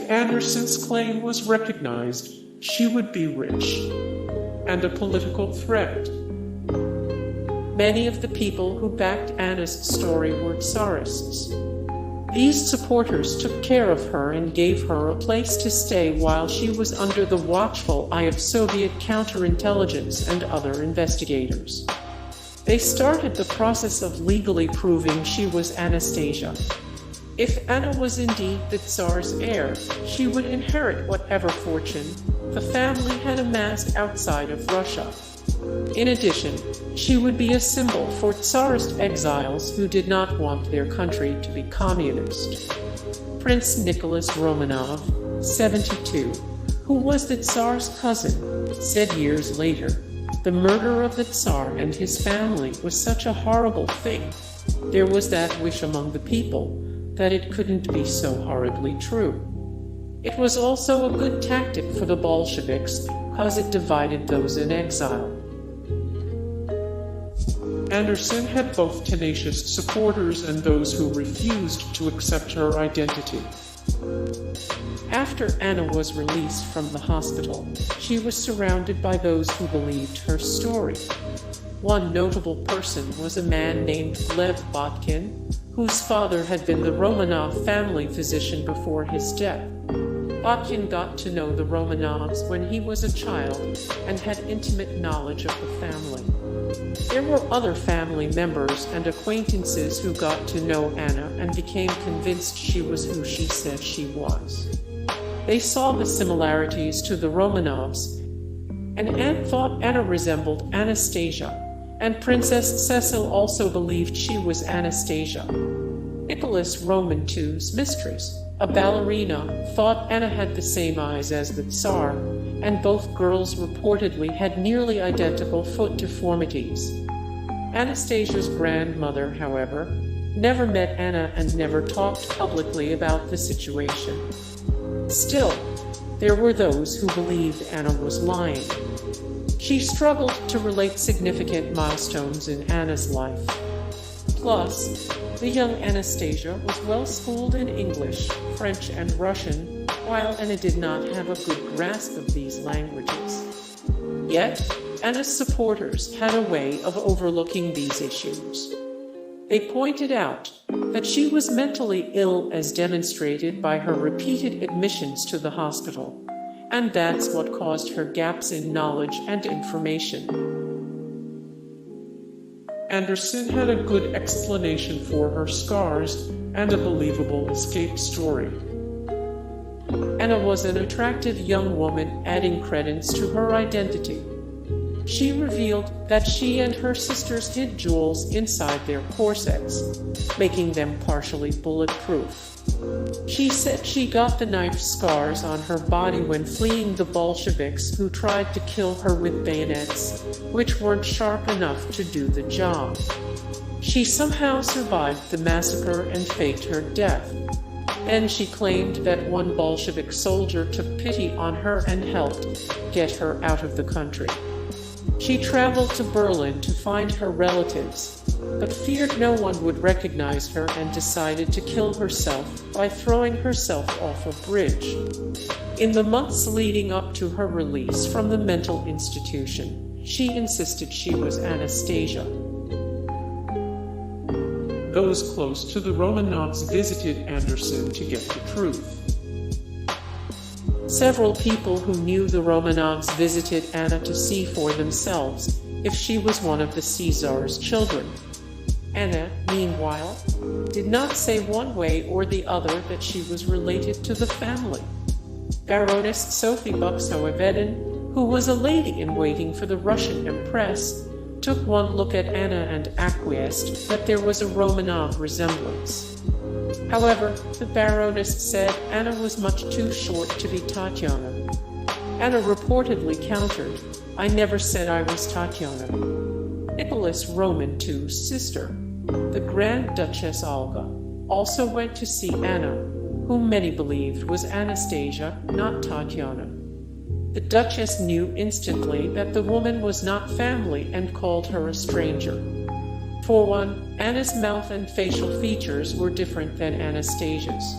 Anderson's claim was recognized, she would be rich and a political threat. Many of the people who backed Anna's story were Tsarists. These supporters took care of her and gave her a place to stay while she was under the watchful eye of Soviet counterintelligence and other investigators. They started the process of legally proving she was Anastasia. If Anna was indeed the Tsar's heir, she would inherit whatever fortune the family had amassed outside of Russia. In addition, she would be a symbol for Tsarist exiles who did not want their country to be communist. Prince Nicholas Romanov, 72, who was the Tsar's cousin, said years later, "The murder of the Tsar and his family was such a horrible thing. There was that wish among the people that it couldn't be so horribly true. It was also a good tactic for the Bolsheviks because it divided those in exile." Anderson had both tenacious supporters and those who refused to accept her identity. After Anna was released from the hospital, she was surrounded by those who believed her story. One notable person was a man named Lev Botkin, whose father had been the Romanov family physician before his death. Botkin got to know the Romanovs when he was a child and had intimate knowledge of the family. There were other family members and acquaintances who got to know Anna and became convinced she was who she said she was. They saw the similarities to the Romanovs, and Anne thought Anna resembled Anastasia, and Princess Cecil also believed she was Anastasia. Nicholas Roman II's mistress, a ballerina, thought Anna had the same eyes as the Tsar, and both girls reportedly had nearly identical foot deformities. Anastasia's grandmother, however, never met Anna and never talked publicly about the situation. Still, there were those who believed Anna was lying. She struggled to relate significant milestones in Anna's life. Plus, the young Anastasia was well schooled in English, French, and Russian, while Anna did not have a good grasp of these languages. Yet, Anna's supporters had a way of overlooking these issues. They pointed out that she was mentally ill as demonstrated by her repeated admissions to the hospital, and that's what caused her gaps in knowledge and information. Anderson had a good explanation for her scars and a believable escape story. Anna was an attractive young woman, adding credence to her identity. She revealed that she and her sisters hid jewels inside their corsets, making them partially bulletproof. She said she got the knife scars on her body when fleeing the Bolsheviks who tried to kill her with bayonets, which weren't sharp enough to do the job. She somehow survived the massacre and faked her death. Then she claimed that one Bolshevik soldier took pity on her and helped get her out of the country. She traveled to Berlin to find her relatives, but feared no one would recognize her and decided to kill herself by throwing herself off a bridge. In the months leading up to her release from the mental institution, she insisted she was Anastasia. Those close to the Romanovs visited Anderson to get the truth. Several people who knew the Romanovs visited Anna to see for themselves if she was one of the Caesar's children. Anna, meanwhile, did not say one way or the other that she was related to the family. Baroness Sophie Buksoeveden, who was a lady-in-waiting for the Russian Empress, took one look at Anna and acquiesced that there was a Romanov resemblance. However, the Baroness said Anna was much too short to be Tatiana. Anna reportedly countered, "I never said I was Tatiana." Nicholas Roman II's sister, the Grand Duchess Olga, also went to see Anna, whom many believed was Anastasia, not Tatiana. The Duchess knew instantly that the woman was not family and called her a stranger. For one, Anna's mouth and facial features were different than Anastasia's.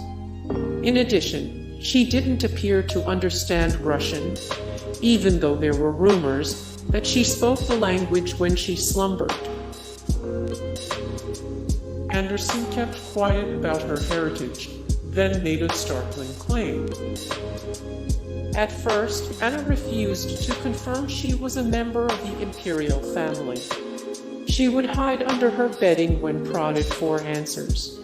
In addition, She didn't appear to understand Russian, even though there were rumors that she spoke the language when she slumbered. Anderson kept quiet about her heritage, then made a startling claim. At first, Anna refused to confirm she was a member of the imperial family. She would hide under her bedding when prodded for answers.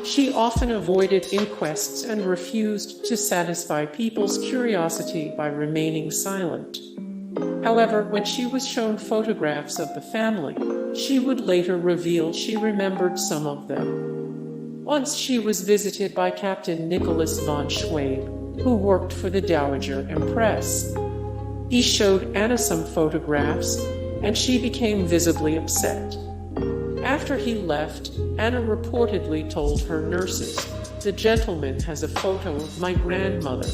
She often avoided inquests and refused to satisfy people's curiosity by remaining silent. However, when she was shown photographs of the family, she would later reveal she remembered some of them. Once she was visited by Captain Nicholas von Schwabe, who worked for the Dowager Empress. He showed Anna some photographs, and she became visibly upset. After he left, Anna reportedly told her nurses, "The gentleman has a photo of my grandmother."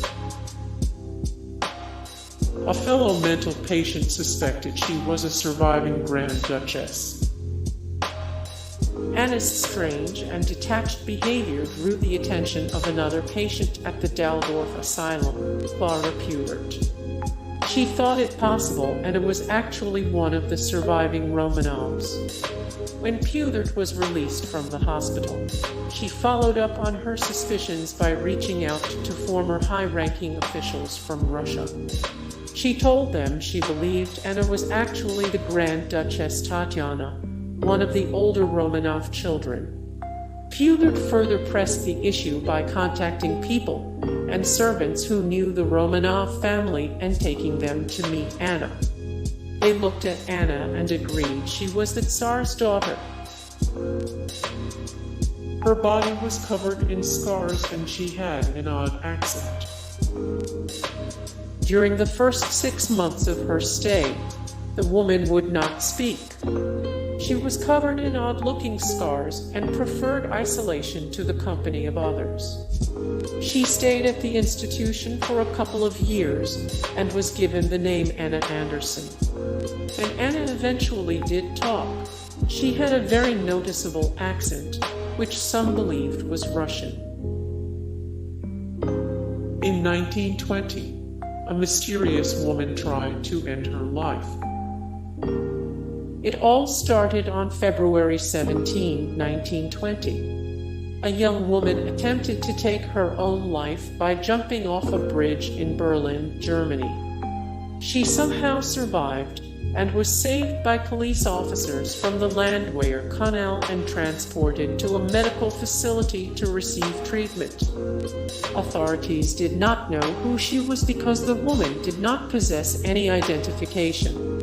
A fellow mental patient suspected she was a surviving Grand Duchess. Anna's strange and detached behavior drew the attention of another patient at the Waldorf Asylum, Clara Pudert. She thought it possible Anna was actually one of the surviving Romanovs. When Pudert was released from the hospital, she followed up on her suspicions by reaching out to former high-ranking officials from Russia. She told them she believed Anna was actually the Grand Duchess Tatiana, one of the older Romanov children. Pudert further pressed the issue by contacting people and servants who knew the Romanov family and taking them to meet Anna. They looked at Anna and agreed she was the Tsar's daughter. Her body was covered in scars and she had an odd accent. During the first 6 months of her stay, the woman would not speak. She was covered in odd-looking scars and preferred isolation to the company of others. She stayed at the institution for a couple of years and was given the name Anna Anderson. When Anna eventually did talk, she had a very noticeable accent, which some believed was Russian. In 1920, a mysterious woman tried to end her life. It all started on February 17, 1920. A young woman attempted to take her own life by jumping off a bridge in Berlin, Germany. She somehow survived and was saved by police officers from the Landwehr Canal and transported to a medical facility to receive treatment. Authorities did not know who she was because the woman did not possess any identification.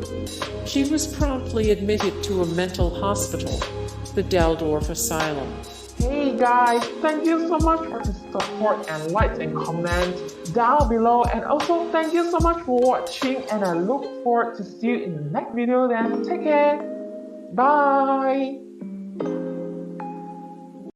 She was promptly admitted to a mental hospital, the Waldorf Asylum. Hey guys, thank you so much for the support and likes and comments down below, and also thank you so much for watching, and I look forward to see you in the next video. Then take care, bye.